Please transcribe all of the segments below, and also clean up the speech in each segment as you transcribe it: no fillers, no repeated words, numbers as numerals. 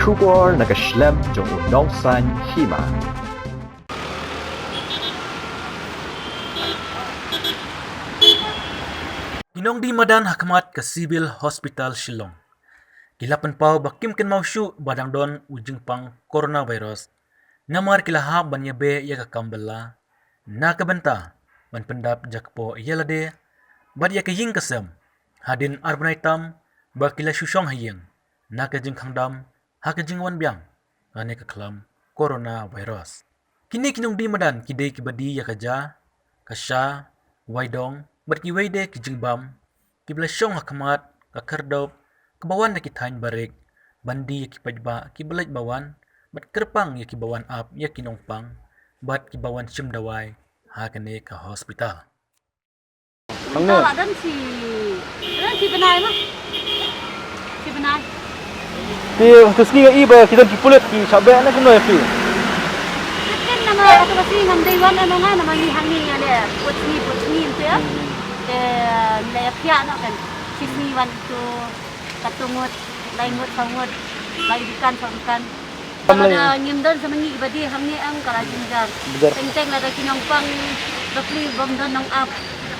Shubor nagaslem jong udongsan hima. Inong di madan hakamat ke Sibil Hospital Shillong. Kilapan pau bakim ken mausyu badang don ujung pang coronavirus. Namar kilaha banyabe ya kakambela. Na kabenta ban pendap jakpo yelade. Bad ya kaying kasem. Hadin arbonaitam bakila syusyong hayeng. Na kajing kangdam hakajing wan biang. Ane kaklam coronavirus. Kini kinong di madan kidei kibadi ya kaja. Kasya, waidong, bat kiwede kijingbam. Kiblasyong hakamat, kakardop, kabawan na kitain barik, bandi ya kipadba, kibalaj bawan, bat kerpang ya kibawan ap, ya kinongpang, bat kibawan syumdawai, hakane ka hospital. Ito, dan si Benay mo. Si Benay. Terus ni iba kita dipulit ki sabe na kuno fi. Kan nama ato kasi ngamday wan ano nga naman hangi ale putni ito ya. Lepya no kan. Sisni wan itu katungot, laingot sangot, laibikan sangan. Kalau nyimdon sa mangi ibadi hangi ang karajingan. Teng-teng ada kinongpang rapli bomdon ng ap.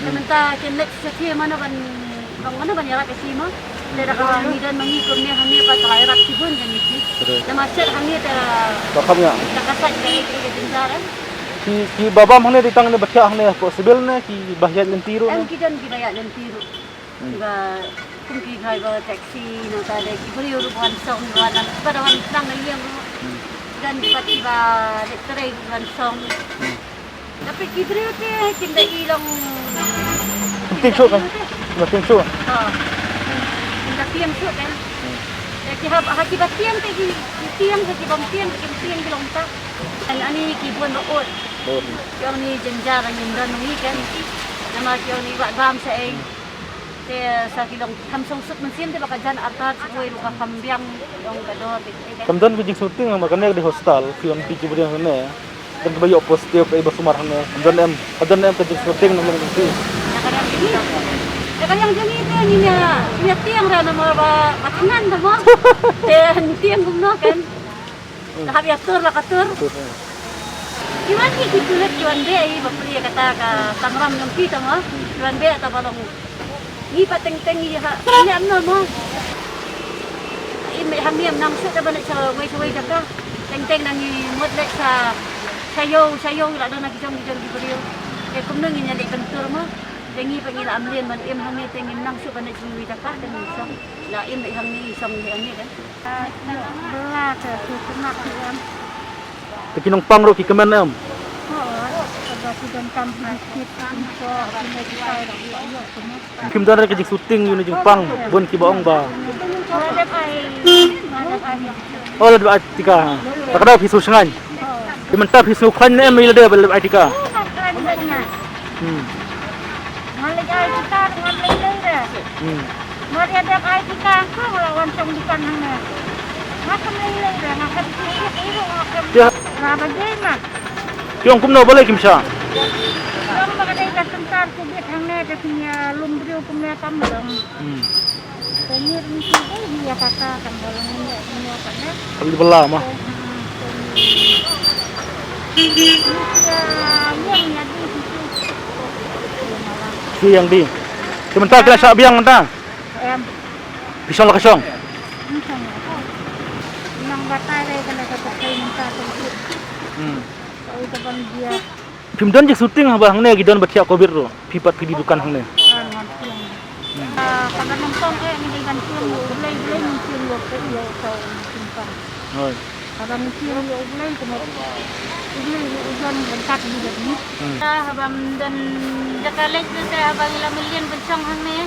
Sementara kenlek sa mana ban yarak kasi mo. Lera kami dan mengikum ni hangi pas kairat sibun kan itu. Namasyat hangi Bakam ya. nakasat dari jinjaran. Ki babam hane ditang ne batia hane possible ne ki bahyat lentiro Ang ne. kidan kidaya dan tiru. Ba kung ki khai ba taxi no ta de ki beri uruan song wan pada wan sang yang dan pati ba lektere wan song. Tapi ki beri te kinda ilong Penting syuk kan. Penting syuk. Oh. Kinda tiang syuk kan. Ki haki ba tiang te ki tiang ki bang tiang bilong ta. Ani ki buan root. Yang ni jenjar yang dan ni kan. Nama yang ni buat bam saya. Te sa kilong hamsong sut mesin te baka jan artat kuwi luka kambiang yang kadot. Kamdan bijing syuting makanya di hostel film piji beriang hane. Dan kebayo positif iba sumar hane. Kamdan em kijing syuting nang ngi. Nakadang ini. Yang jami te ni tiang ra nama ba katangan ta mo. Te tiang gumno kan. Lahat yatur la katur. Iwan ki kitulet iwan be ai bapri kata ka tangram ng kita mo. Iwan be ta balong. Ni pateng-teng ha. Ni amno mo. Ime hamiam nang su ta balik sa way daga. Teng-teng nang modlek sa sayo la do na kijong di beriyo. E kumno ngi nyali kantur mo. Dengi pangila amlien man im hangi tengin nang su balik sa way daga dan isong. La im hangi isong ni ani kan. Belah ke sunak kan. Kinong pangro ki kemen em. Kim dan kijing syuting yun jing pang bon ki baong ba. Oh lebih atika. Takada pisu sengan. Dimenta pisu khan em ile de lebih atika. Malik ai kita dengan lele. Mari ada ai kita ko lawan song dikan hang. Makan lele dah makan iru makan. Ya, Raba jema. tiong kumno boleh kimsa. Yang mengenai kesentar kubit hang ne de punya lumbriu kumne tamdong. Tengir ni dia kata kan bolong ni semua kan. Kalau di belah mah. Yang jadi Si yang di. Sebentar kena sak biang mentah. em Pisong lah kasong. nang batai kena kepakai minta tu. Itu depan dia Kim dan je syuting bah hang ne gidon batia covid ro. Pipat pidi dukan hang ne. Kalau nonton ni dengan film ulai mungkin lo perlu tahu simpan. Hoi. Kalau mungkin lo ulai kena ulai ujian bentak di sini. Habang dan jakalet kita habang lamelian bencang hang ni.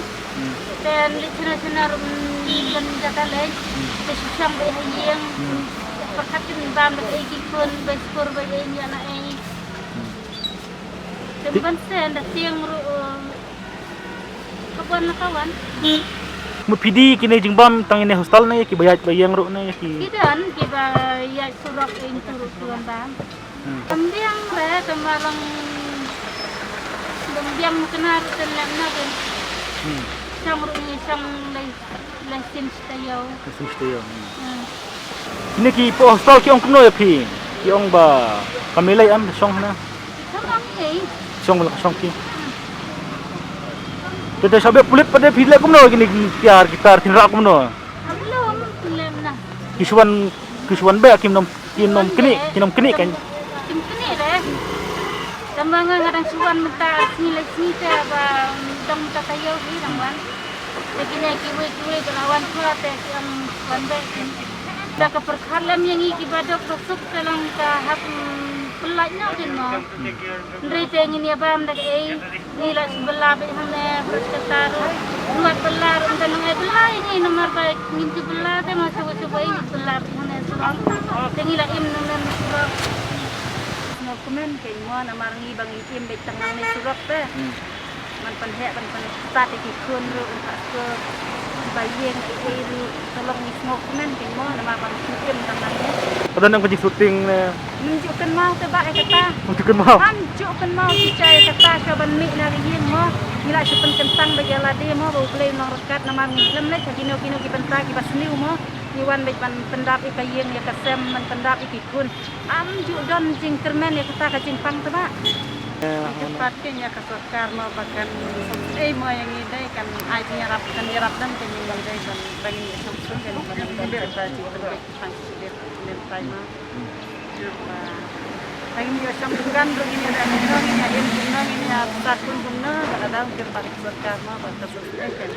Dan licina dan jakalet kesusang bayang perkatin bam bagi pun berskor bagi ni anak ini. Tempat sen dah tiang kawan kawan. Mu pidi kini jing bam tang ini hostel na ki bayat bayang ro na ki. Kidan kiba ya surak itu tuan bang. Kambiang lah kemalang kambiang kenar telan na kan. Sang ro ni sang license tayo. Kesus tu yo. Ini ki po hostal ki ong kuno ya pi. Ki ong ba kamilay am song na. Sama ni. Song wala song ki. Kita sabi pulit pada pila kuno gini tiar gitar tinra kuno. Belum film na. Kisuan ba kinom kinom kini kan. Tim kini deh. Tambang ngadang suan menta nilai sini teh ba dang menta tayo ni dangwan. Begini kiwe kelawan pula teh yang suan ba. Dah keperkalam yang iki badok rusuk dalam tahap pelajnya din mo. Rite ngini abam dak nilai sebelah be hamne bersekitar buat belar dan ngai belah ini nomor baik nginti belah teh masuk coba ini belah hamne surang. Tengila im nomor surang. Dokumen kay mo na marangi bang im be tangang ni surang teh. Man panhe pan start iki kun ru ke bayeng ru tolong ni dokumen kay mo na mabang im tangang ni. Ada nang pergi syuting ne. Menunjukkan mau tebak kata. Tunjukkan mau. Menunjukkan mau cicai kata ke ban mik na rieng mo. Nila sepen kentang bagi alade mo bau play nang rekat na mang film le kino ki pentra ki basniu mo. Iwan baik ban pendap ikayeng ya kasem man pendap ikikun. Juk don jing kermen ya kata ka jing pang tebak. Cepat kenya kasokar mo bakan mo yang idai kan ai nyarap dan kenyang dai ban bangin sumsum kan ban kata jing terbaik pang sudir lentai ma. Pengen dia sambungkan begini ada nong ini ada nong ini ada takun guna ada dalam kita pakai berkarma pada sesuatu kan